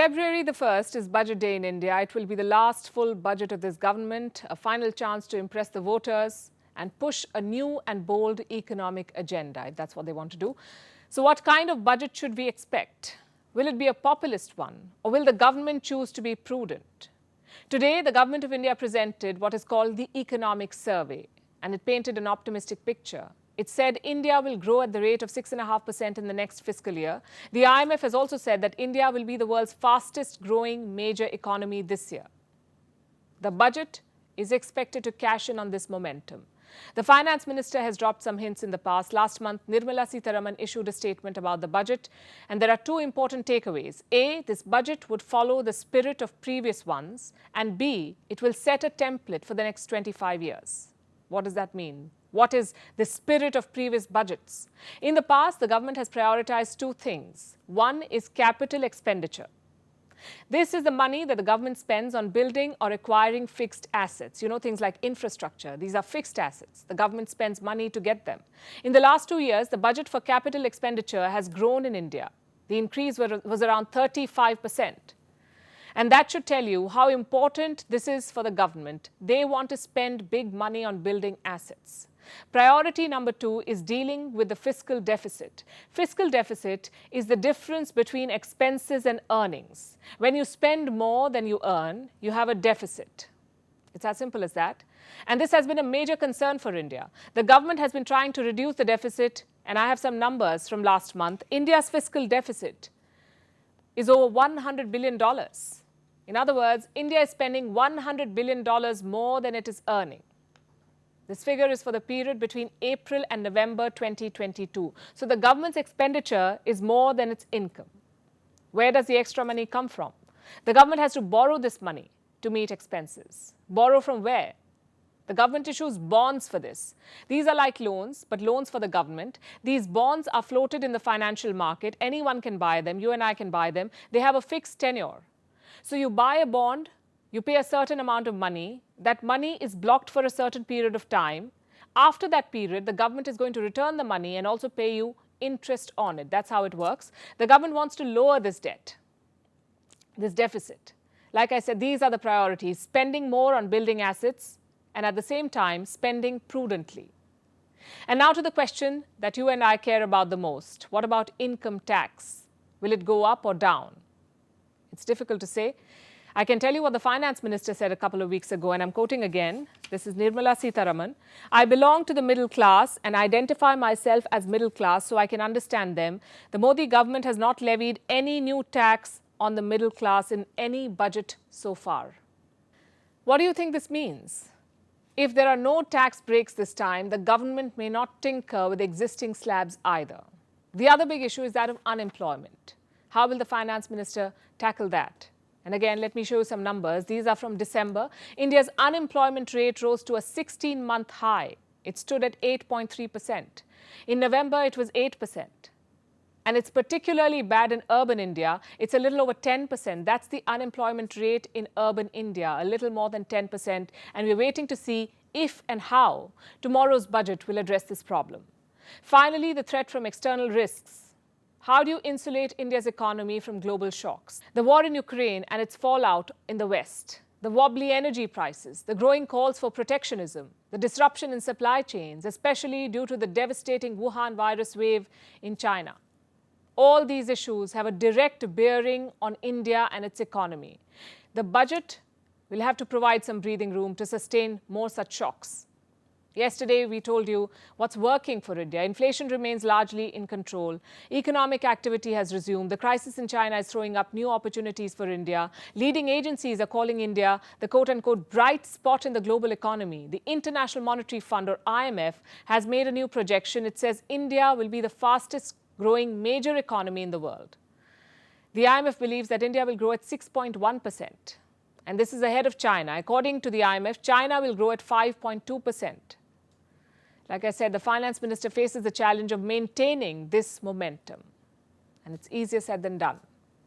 February the 1st is Budget Day in India. It will be the last full budget of this government, a final chance to impress the voters and push a new and bold economic agenda, if that's what they want to do. So what kind of budget should we expect? Will it be a populist one, or will the government choose to be prudent? Today, the Government of India presented what is called the Economic Survey, and it painted an optimistic picture. It said India will grow at the rate of 6.5% in the next fiscal year. The IMF has also said that India will be the world's fastest growing major economy this year. The budget is expected to cash in on this momentum. The finance minister has dropped some hints in the past. Last month, Nirmala Sitharaman issued a statement about the budget, and there are two important takeaways. A, this budget would follow the spirit of previous ones, and B, it will set a template for the next 25 years. What does that mean? What is the spirit of previous budgets? In the past, the government has prioritized two things. One is capital expenditure. This is the money that the government spends on building or acquiring fixed assets. You know, things like infrastructure. These are fixed assets. The government spends money to get them. In the last 2 years, the budget for capital expenditure has grown in India. The increase was around 35%. And that should tell you how important this is for the government. They want to spend big money on building assets. Priority number 2 is dealing with the fiscal deficit. Fiscal deficit is the difference between expenses and earnings. When you spend more than you earn, you have a deficit. It's as simple as that. And this has been a major concern for India. The government has been trying to reduce the deficit, and I have some numbers from last month. India's fiscal deficit is over $100 billion. In other words, India is spending $100 billion more than it is earning. This figure is for the period between April and November 2022. So the government's expenditure is more than its income. Where does the extra money come from? The government has to borrow this money to meet expenses. Borrow from where? The government issues bonds for this. These are like loans, but loans for the government. These bonds are floated in the financial market. Anyone can buy them. You and I can buy them. They have a fixed tenure. So you buy a bond, you pay a certain amount of money. That money is blocked for a certain period of time. After that period, the government is going to return the money and also pay you interest on it. That's how it works. The government wants to lower this debt, this deficit. Like I said, these are the priorities: spending more on building assets and at the same time spending prudently. And now to the question that you and I care about the most. What about income tax? Will it go up or down? It's difficult to say. I can tell you what the finance minister said a couple of weeks ago, and I'm quoting again. This is Nirmala Sitharaman. I belong to the middle class and identify myself as middle class so I can understand them. The Modi government has not levied any new tax on the middle class in any budget so far. What do you think this means? If there are no tax breaks this time, the government may not tinker with existing slabs either. The other big issue is that of unemployment. How will the finance minister tackle that? And again, let me show you some numbers. These are from December. India's unemployment rate rose to a 16-month high. It stood at 8.3%. In November, it was 8%. And it's particularly bad in urban India. It's a little over 10%. That's the unemployment rate in urban India, a little more than 10%. And we're waiting to see if and how tomorrow's budget will address this problem. Finally, the threat from external risks. How do you insulate India's economy from global shocks? The war in Ukraine and its fallout in the West, the wobbly energy prices, the growing calls for protectionism, the disruption in supply chains, especially due to the devastating Wuhan virus wave in China. All these issues have a direct bearing on India and its economy. The budget will have to provide some breathing room to sustain more such shocks. Yesterday, we told you what's working for India. Inflation remains largely in control. Economic activity has resumed. The crisis in China is throwing up new opportunities for India. Leading agencies are calling India the quote-unquote bright spot in the global economy. The International Monetary Fund, or IMF, has made a new projection. It says India will be the fastest growing major economy in the world. The IMF believes that India will grow at 6.1%. And this is ahead of China. According to the IMF, China will grow at 5.2%. Like I said, the finance minister faces the challenge of maintaining this momentum. And it's easier said than done.